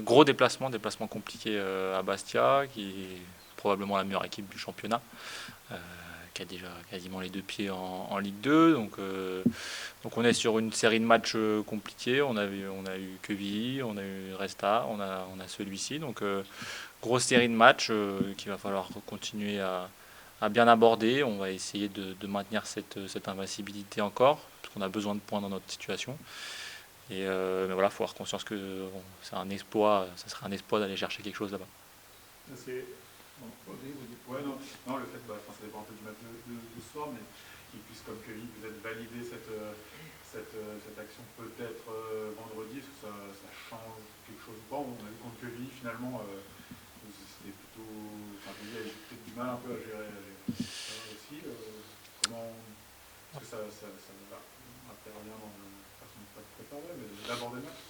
gros déplacement compliqué à Bastia, qui est probablement la meilleure équipe du championnat, euh, qui a déjà quasiment les deux pieds en Ligue 2. Donc on est sur une série de matchs compliqués. On a eu Quevilly, on a eu Resta, on a celui-ci. Donc grosse série de matchs qu'il va falloir continuer à bien aborder. On va essayer de maintenir cette invincibilité encore, parce qu'on a besoin de points dans notre situation. Mais voilà, il faut avoir conscience que c'est un exploit, ça serait un exploit d'aller chercher quelque chose là-bas. C'est... Bon, vous dites. Ouais, non, non, le fait, enfin, ça dépend un peu du match de ce soir, mais qu'il puisse, comme Kevin, peut-être valider cette action peut-être vendredi, est-ce que ça change quelque chose ou pas? On a vu contre Kevin, finalement, c'était plutôt. Enfin, Kevin avait peut-être du mal un peu à gérer ça aussi. Comment. Est-ce que ça intervient dans la façon de préparer, mais d'aborder le match?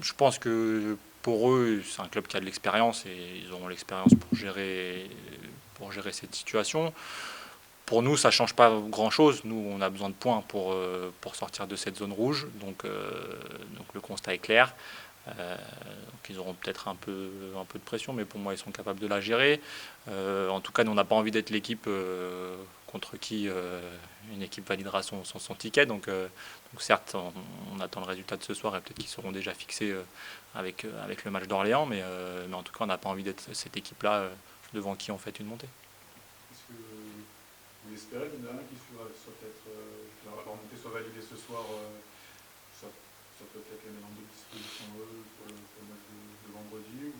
Je pense que pour eux, c'est un club qui a de l'expérience et ils auront l'expérience pour gérer cette situation. Pour nous, ça ne change pas grand-chose. Nous, on a besoin de points pour sortir de cette zone rouge. Donc le constat est clair. Donc ils auront peut-être un peu de pression, mais pour moi, ils sont capables de la gérer. En tout cas, nous, on n'a pas envie d'être l'équipe contre qui une équipe validera son ticket. Donc certes, on attend le résultat de ce soir et peut-être qu'ils seront déjà fixés avec le match d'Orléans, mais en tout cas, on n'a pas envie d'être cette équipe-là devant qui on fait une montée. Est-ce que vous espérez qu'il y en a un qui soit peut-être. Que la remontée soit validée ce soir, ça peut peut-être les mettre en disposition eux pour le match de vendredi ou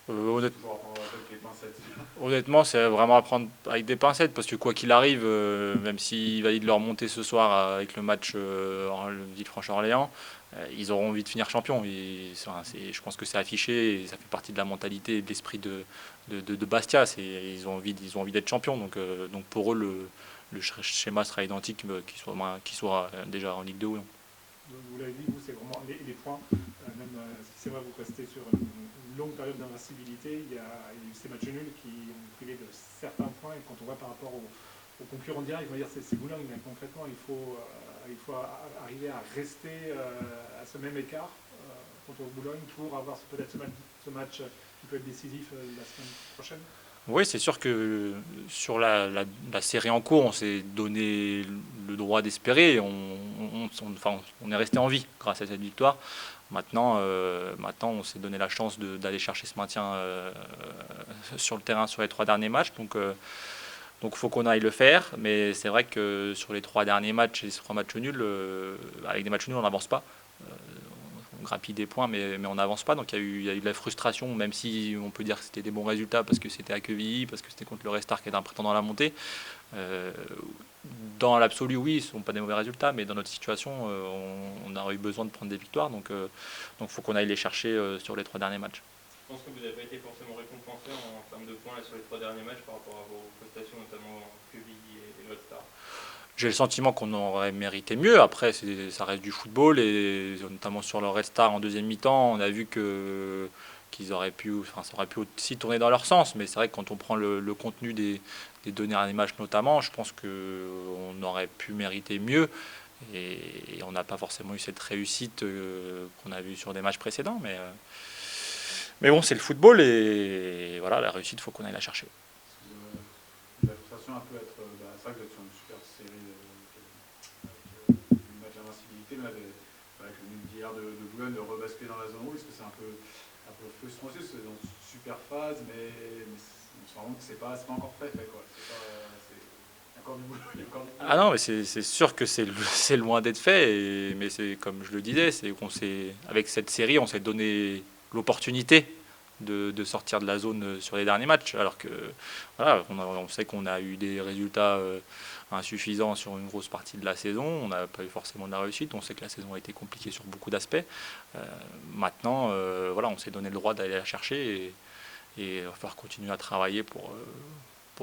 c'est Honnêtement, toujours à prendre avec les pincettes? Honnêtement, c'est vraiment à prendre avec des pincettes parce que quoi qu'il arrive, même s'ils valident leur montée ce soir avec le match le Villefranche-Orléans, ils auront envie de finir champion. Je pense que c'est affiché et ça fait partie de la mentalité et de l'esprit de Bastia. Ils ont envie d'être champions. Donc pour eux, le schéma sera identique, qu'ils soient déjà en Ligue 2 ou non. Vous l'avez dit, vous, c'est vraiment les points. Même si c'est vrai, vous restez sur une longue période d'invincibilité. Il y a eu ces matchs nuls qui ont privé de certains points. Et quand on voit par rapport aux concurrents directs, je veux dire, c'est Boulogne, mais concrètement, il faut arriver à rester à ce même écart contre Boulogne pour avoir peut-être ce match qui peut être décisif la semaine prochaine. Oui, c'est sûr que sur la série en cours, on s'est donné le droit d'espérer. Enfin, on est resté en vie grâce à cette victoire. Maintenant, on s'est donné la chance d'aller chercher ce maintien sur le terrain sur les 3 derniers matchs. Donc faut qu'on aille le faire. Mais c'est vrai que sur les 3 derniers matchs et ces 3 matchs nuls, avec des matchs nuls, on n'avance pas. On grappille des points, mais on n'avance pas. Donc il y a eu de la frustration, même si on peut dire que c'était des bons résultats parce que c'était à Quevilly, parce que c'était contre le Restart qui est un prétendant à la montée. Euh, dans l'absolu, oui, ce ne sont pas des mauvais résultats, mais dans notre situation, on aurait eu besoin de prendre des victoires. Donc faut qu'on aille les chercher sur les 3 derniers matchs. Je pense que vous n'avez pas été forcément récompensé en termes de points là, sur les 3 derniers matchs par rapport à vos prestations, notamment Quevilly et le Red Star. J'ai le sentiment qu'on aurait mérité mieux. Après, ça reste du football et notamment sur le Red Star en deuxième mi-temps, on a vu qu'ils auraient pu, enfin, ça aurait pu aussi tourner dans leur sens. Mais c'est vrai que quand on prend le contenu des 2 derniers matchs notamment, je pense qu'on aurait pu mériter mieux. Et on n'a pas forcément eu cette réussite qu'on a vue sur des matchs précédents. Mais bon, c'est le football et voilà, la réussite, il faut qu'on aille la chercher. La frustration un peu être. C'est vrai que vous êtes sur une super série avec le match d'invincibilité, mais avec le nul d'hier de Boulogne, de rebasculer dans la zone rouge, est-ce que c'est un peu frustrant aussi? C'est dans une super phase, mais on se rend compte que c'est pas encore fait quoi. Il y a encore du boulot. Il y a encore du Ah boulot. non, mais c'est sûr que c'est loin d'être fait, mais c'est comme je le disais, avec cette série, on s'est donné l'opportunité de sortir de la zone sur les derniers matchs, alors que voilà, on sait qu'on a eu des résultats insuffisants sur une grosse partie de la saison, on n'a pas eu forcément de la réussite, on sait que la saison a été compliquée sur beaucoup d'aspects. Maintenant, voilà, on s'est donné le droit d'aller la chercher et il va falloir continuer à travailler pour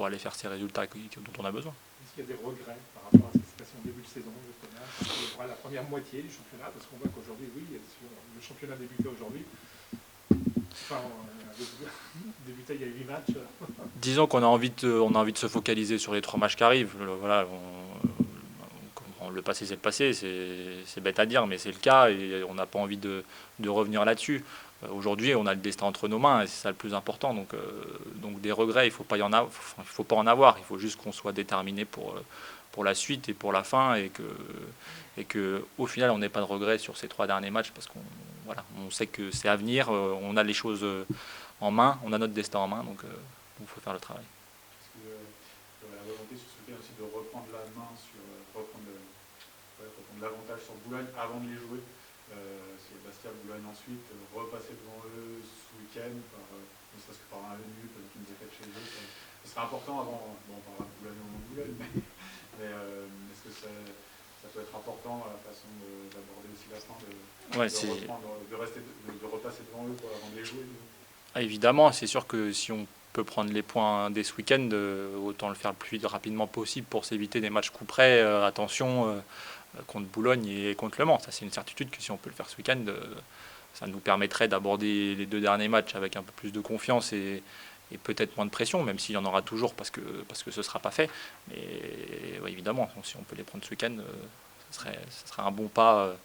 aller faire ces résultats dont on a besoin. Est-ce qu'il y a des regrets par rapport à ce qui s'est passé en début de saison, justement, pour la première moitié du championnat? Parce qu'on voit qu'aujourd'hui, oui, le championnat débutait aujourd'hui. Enfin, débuté il y a 8 matchs. Disons qu'on a envie de se focaliser sur les 3 matchs qui arrivent. Voilà, le passé, c'est le passé, c'est bête à dire, mais c'est le cas et on n'a pas envie de revenir là-dessus. Aujourd'hui, on a le destin entre nos mains et c'est ça le plus important. Donc des regrets, il faut pas en avoir. Il faut juste qu'on soit déterminé pour la suite et pour la fin et que au final, on n'ait pas de regrets sur ces 3 derniers matchs parce on sait que c'est à venir. On a les choses en main, on a notre destin en main, donc il faut faire le travail. Est-ce que la volonté sur ce week-end aussi de reprendre la main sur reprendre l'avantage sur Boulogne avant de les jouer, sur Bastia, Boulogne ensuite, repasser devant eux ce week-end, ne serait-ce que par un nul qui nous a fait chez eux, ce serait important avant, bon, on parlera de Boulogne au moment de Boulogne, mais est-ce que ça peut être important à la façon d'aborder aussi la fin, de repasser devant eux avant de les jouer? Ah, évidemment, c'est sûr que si on peut prendre les points dès ce week-end, autant le faire le plus rapidement possible pour s'éviter des matchs coup près. Attention, contre Boulogne et contre Le Mans. Ça, c'est une certitude que si on peut le faire ce week-end, ça nous permettrait d'aborder les 2 derniers matchs avec un peu plus de confiance et peut-être moins de pression, même s'il y en aura toujours parce que ce ne sera pas fait. Mais ouais, évidemment, si on peut les prendre ce week-end, ce serait un bon pas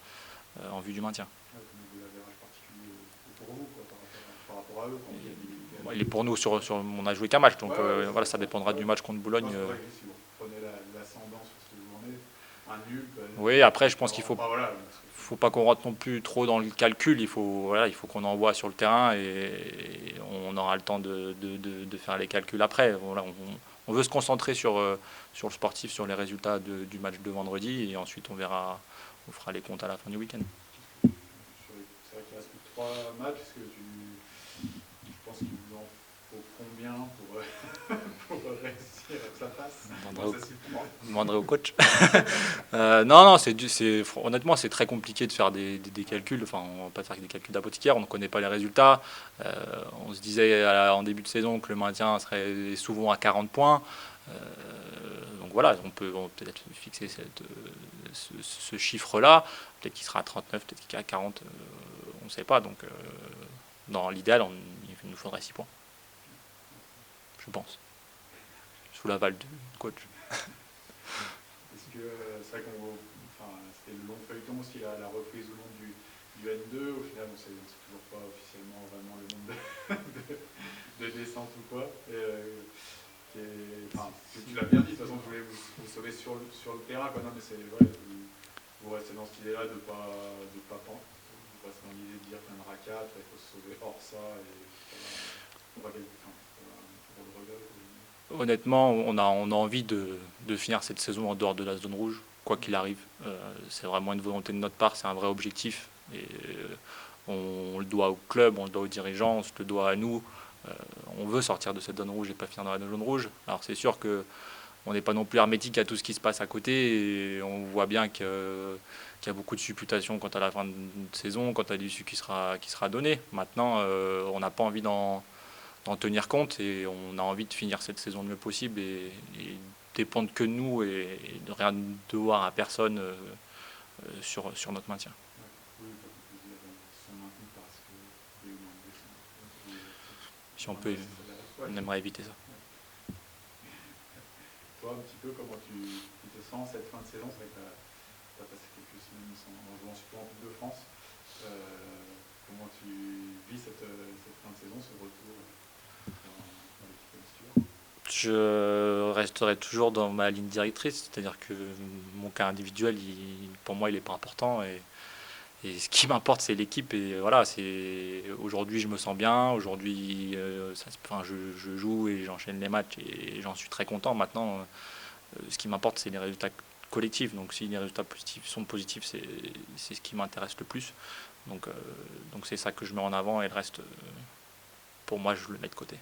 en vue du maintien. Pour vous, par rapport à eux, Il est pour nous on a joué qu'un match, donc voilà, ça dépendra du match contre Boulogne. Si vous prenez l'ascendant sur cette journée, un nul. Oui, après je pense qu'il faut pas qu'on rentre non plus trop dans le calcul. Il faut qu'on envoie sur le terrain et on aura le temps de faire les calculs après. Voilà, on veut se concentrer sur le sportif, sur les résultats du match de vendredi et ensuite on fera les comptes à la fin du week-end. C'est vrai qu'il reste plus que 3 matchs. Est-ce que je pense qu'il vous en faut combien pour réussir que ça passe? Demanderai au coach. Non, honnêtement, c'est très compliqué de faire des calculs. Enfin, on va pas faire des calculs d'apothicaire, on ne connaît pas les résultats. On se disait en début de saison que le maintien serait souvent à 40 points. Donc voilà, on peut peut-être fixer ce chiffre-là. Peut-être qu'il sera à 39, peut-être qu'il sera à 40, on ne sait pas. Donc dans l'idéal, il nous faudrait 6 points. Je pense. Sous l'aval du coach. Est-ce que c'est vrai c'était le long feuilleton aussi, la reprise au long du N2. Au final, on ne sait toujours pas officiellement vraiment le nombre de descentes ou quoi. Tu l'as bien dit, de toute façon, je voulais vous sauver sur le terrain. Non, mais vous restez dans cette idée-là de pas pendre. Vous restez dans l'idée de dire qu'il y a une racade, il faut se sauver hors ça. On va pour le regret. Honnêtement, on a envie de finir cette saison en dehors de la zone rouge, quoi qu'il arrive. C'est vraiment une volonté de notre part, c'est un vrai objectif. Et on le doit au club, on le doit aux dirigeants, on se le doit à nous. On veut sortir de cette zone rouge et pas finir dans la zone rouge. Alors c'est sûr qu'on n'est pas non plus hermétique à tout ce qui se passe à côté. Et on voit bien qu'il y a beaucoup de supputations quant à la fin de saison, quant à l'issue qui sera donnée. Maintenant, on n'a pas envie d'en tenir compte et on a envie de finir cette saison le mieux possible et dépendre que de nous et de rien devoir à personne sur notre maintien. Si on peut, on aimerait éviter ça. Toi, un petit peu, comment tu te sens cette fin de saison? C'est vrai que tu as passé quelques semaines en jouant surtout en Coupe de France. Comment tu vis cette fin de saison, ce retour dans l'équipe? Je resterai toujours dans ma ligne directrice, c'est-à-dire que mon cas individuel, pour moi, il n'est pas important. Et ce qui m'importe, c'est l'équipe. Et voilà, aujourd'hui, je me sens bien. Aujourd'hui, je joue et j'enchaîne les matchs et j'en suis très content. Maintenant, ce qui m'importe, c'est les résultats collectifs. Donc, si les résultats sont positifs, c'est ce qui m'intéresse le plus. Donc, c'est ça que je mets en avant et le reste, pour moi, je le mets de côté.